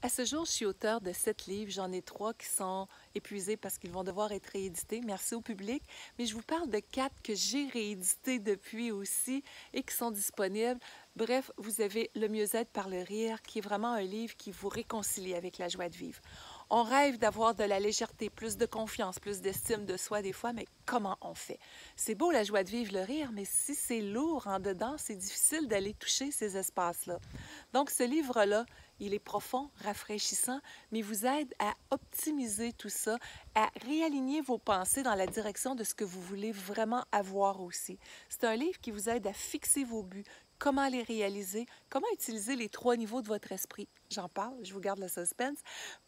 À ce jour, je suis auteure de 7 livres. J'en ai 3 qui sont épuisés parce qu'ils vont devoir être réédités. Merci au public. Mais je vous parle de 4 que j'ai réédités depuis aussi et qui sont disponibles. Bref, vous avez Le mieux-être par le rire, qui est vraiment un livre qui vous réconcilie avec la joie de vivre. On rêve d'avoir de la légèreté, plus de confiance, plus d'estime de soi des fois, mais comment on fait? C'est beau la joie de vivre, le rire, mais si c'est lourd en dedans, c'est difficile d'aller toucher ces espaces-là. Donc ce livre-là, il est profond, rafraîchissant, mais il vous aide à optimiser tout ça, à réaligner vos pensées dans la direction de ce que vous voulez vraiment avoir aussi. C'est un livre qui vous aide à fixer vos buts, comment les réaliser, comment utiliser les 3 niveaux de votre esprit. J'en parle, je vous garde le suspense,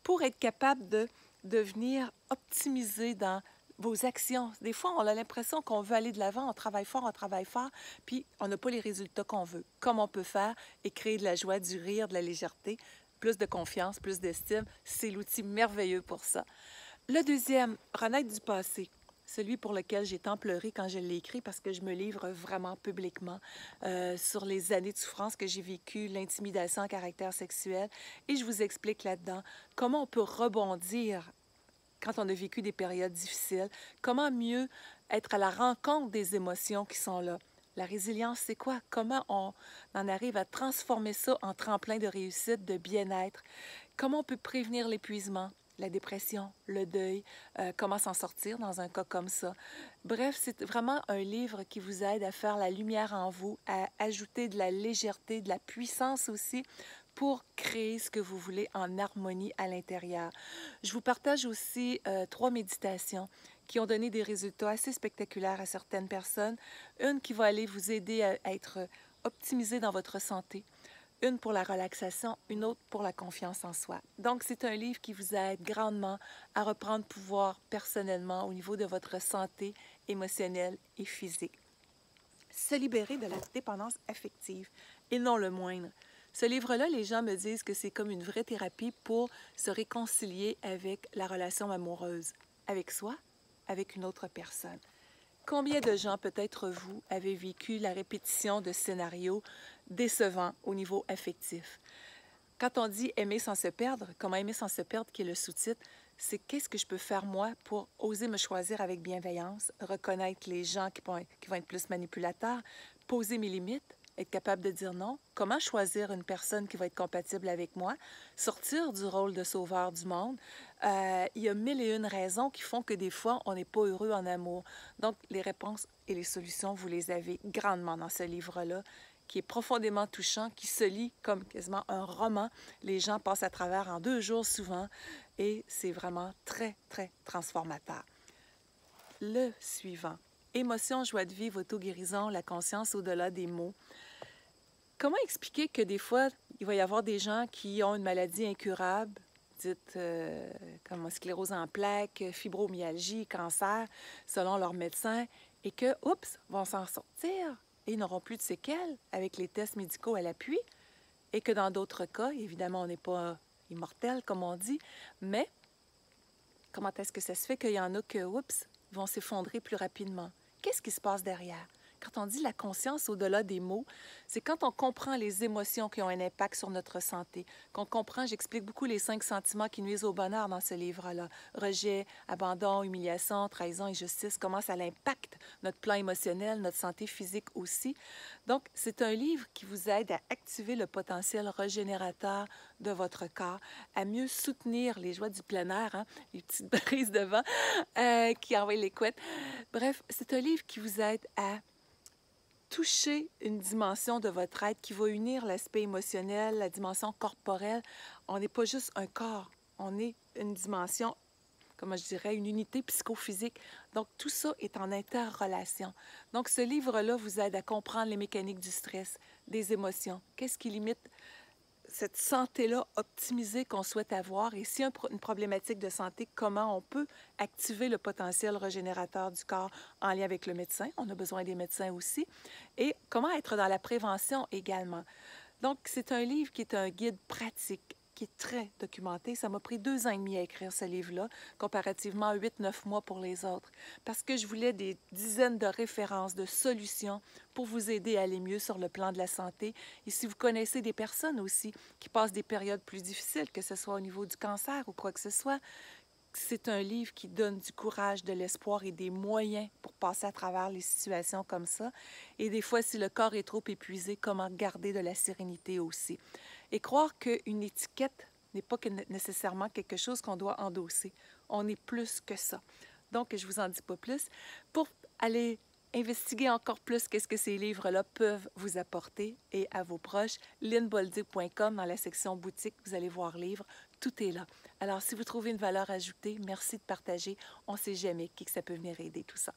pour être capable de devenir optimisé dans vos actions. Des fois, on a l'impression qu'on veut aller de l'avant, on travaille fort, puis on n'a pas les résultats qu'on veut. Comment on peut faire et créer de la joie, du rire, de la légèreté, plus de confiance, plus d'estime, c'est l'outil merveilleux pour ça. Le deuxième, Renaître du passé. Celui pour lequel j'ai tant pleuré quand je l'ai écrit parce que je me livre vraiment publiquement sur les années de souffrance que j'ai vécues, l'intimidation à caractère sexuel. Et je vous explique là-dedans comment on peut rebondir quand on a vécu des périodes difficiles, comment mieux être à la rencontre des émotions qui sont là. La résilience, c'est quoi? Comment on en arrive à transformer ça en tremplin de réussite, de bien-être? Comment on peut prévenir l'épuisement, la dépression, le deuil, comment s'en sortir dans un cas comme ça? Bref, c'est vraiment un livre qui vous aide à faire la lumière en vous, à ajouter de la légèreté, de la puissance aussi pour créer ce que vous voulez en harmonie à l'intérieur. Je vous partage aussi 3 méditations qui ont donné des résultats assez spectaculaires à certaines personnes. Une qui va aller vous aider à être optimisé dans votre santé, une pour la relaxation, une autre pour la confiance en soi. Donc, c'est un livre qui vous aide grandement à reprendre pouvoir personnellement au niveau de votre santé émotionnelle et physique. Se libérer de la dépendance affective, et non le moindre. Ce livre-là, les gens me disent que c'est comme une vraie thérapie pour se réconcilier avec la relation amoureuse, avec soi, avec une autre personne. Combien de gens, peut-être vous, avez vécu la répétition de scénarios décevants au niveau affectif? Quand on dit aimer sans se perdre, comment aimer sans se perdre, qui est le sous-titre, c'est qu'est-ce que je peux faire moi pour oser me choisir avec bienveillance, reconnaître les gens qui vont être plus manipulateurs, poser mes limites, être capable de dire non, comment choisir une personne qui va être compatible avec moi, sortir du rôle de sauveur du monde. Il y a mille et une raisons qui font que des fois, on n'est pas heureux en amour. Donc, les réponses et les solutions, vous les avez grandement dans ce livre-là, qui est profondément touchant, qui se lit comme quasiment un roman. Les gens passent à travers en 2 jours souvent et c'est vraiment très, très transformateur. Le suivant, Émotion, joie de vivre, auto-guérison, la conscience au-delà des mots. Comment expliquer que des fois, il va y avoir des gens qui ont une maladie incurable, dite comme sclérose en plaques, fibromyalgie, cancer, selon leur médecin, et que, oups, vont s'en sortir et n'auront plus de séquelles avec les tests médicaux à l'appui, et que dans d'autres cas, évidemment, on n'est pas immortel, comme on dit, mais comment est-ce que ça se fait qu'il y en a que, oups, vont s'effondrer plus rapidement? Qu'est-ce qui se passe derrière? Quand on dit la conscience au-delà des mots, c'est quand on comprend les émotions qui ont un impact sur notre santé, qu'on comprend, j'explique beaucoup les 5 sentiments qui nuisent au bonheur dans ce livre-là. Rejet, abandon, humiliation, trahison, injustice, comment ça impacte notre plan émotionnel, notre santé physique aussi. Donc, c'est un livre qui vous aide à activer le potentiel régénérateur de votre corps, à mieux soutenir les joies du plein air, hein, les petites brises de vent qui envoient les couettes. Bref, c'est un livre qui vous aide à toucher une dimension de votre être qui va unir l'aspect émotionnel, la dimension corporelle. On n'est pas juste un corps, on est une dimension, comment je dirais, une unité psychophysique. Donc, tout ça est en interrelation. Donc, ce livre-là vous aide à comprendre les mécaniques du stress, des émotions. Qu'est-ce qui limite cette santé-là optimisée qu'on souhaite avoir et si une problématique de santé, comment on peut activer le potentiel régénérateur du corps en lien avec le médecin. On a besoin des médecins aussi. Et comment être dans la prévention également. Donc, c'est un livre qui est un guide pratique qui est très documenté. Ça m'a pris 2 ans et demi à écrire ce livre-là, comparativement à 8, 9 mois pour les autres, parce que je voulais des dizaines de références, de solutions pour vous aider à aller mieux sur le plan de la santé. Et si vous connaissez des personnes aussi qui passent des périodes plus difficiles, que ce soit au niveau du cancer ou quoi que ce soit, c'est un livre qui donne du courage, de l'espoir et des moyens pour passer à travers les situations comme ça. Et des fois, si le corps est trop épuisé, comment garder de la sérénité aussi. Et croire qu'une étiquette n'est pas nécessairement quelque chose qu'on doit endosser. On est plus que ça. Donc, je ne vous en dis pas plus. Pour aller investiguer encore plus qu'est-ce que ces livres-là peuvent vous apporter et à vos proches, lynnebolduc.com, dans la section boutique, vous allez voir livres, tout est là. Alors, si vous trouvez une valeur ajoutée, merci de partager. On ne sait jamais qui que ça peut venir aider tout ça.